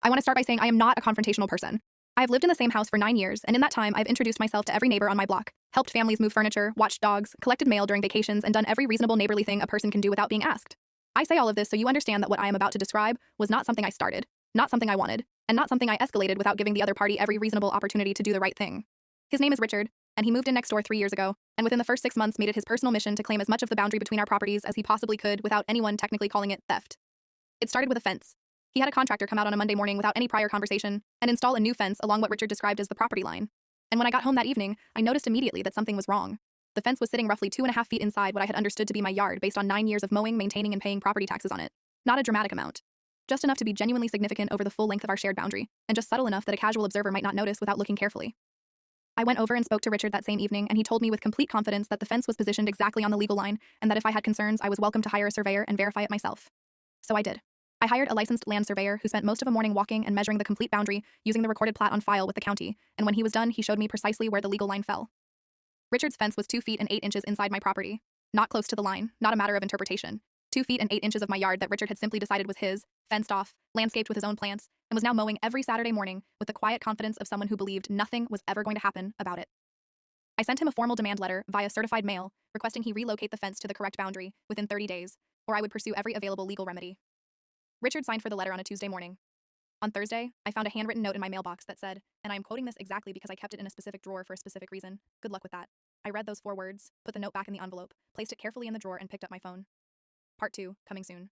I want to start by saying I am not a confrontational person. I have lived in the same house for 9 years, and in that time, I've introduced myself to every neighbor on my block, helped families move furniture, watched dogs, collected mail during vacations, and done every reasonable neighborly thing a person can do without being asked. I say all of this so you understand that what I am about to describe was not something I started, not something I wanted, and not something I escalated without giving the other party every reasonable opportunity to do the right thing. His name is Richard, and he moved in next door 3 years ago, and within the first 6 months made it his personal mission to claim as much of the boundary between our properties as he possibly could without anyone technically calling it theft. It started with a fence. He had a contractor come out on a Monday morning without any prior conversation and install a new fence along what Richard described as the property line. And when I got home that evening, I noticed immediately that something was wrong. The fence was sitting roughly 2.5 feet inside what I had understood to be my yard based on 9 years of mowing, maintaining, and paying property taxes on it. Not a dramatic amount. Just enough to be genuinely significant over the full length of our shared boundary, and just subtle enough that a casual observer might not notice without looking carefully. I went over and spoke to Richard that same evening, and he told me with complete confidence that the fence was positioned exactly on the legal line, and that if I had concerns, I was welcome to hire a surveyor and verify it myself. So I did. I hired a licensed land surveyor who spent most of a morning walking and measuring the complete boundary using the recorded plat on file with the county, and when he was done, he showed me precisely where the legal line fell. Richard's fence was 2 feet and 8 inches inside my property. Not close to the line, not a matter of interpretation. 2 feet and 8 inches of my yard that Richard had simply decided was his, fenced off, landscaped with his own plants, and was now mowing every Saturday morning with the quiet confidence of someone who believed nothing was ever going to happen about it. I sent him a formal demand letter via certified mail requesting he relocate the fence to the correct boundary within 30 days, or I would pursue every available legal remedy. Richard signed for the letter on a Tuesday morning. On Thursday, I found a handwritten note in my mailbox that said, and I am quoting this exactly because I kept it in a specific drawer for a specific reason, "Good luck with that." I read those 4 words, put the note back in the envelope, placed it carefully in the drawer, and picked up my phone. Part 2, coming soon.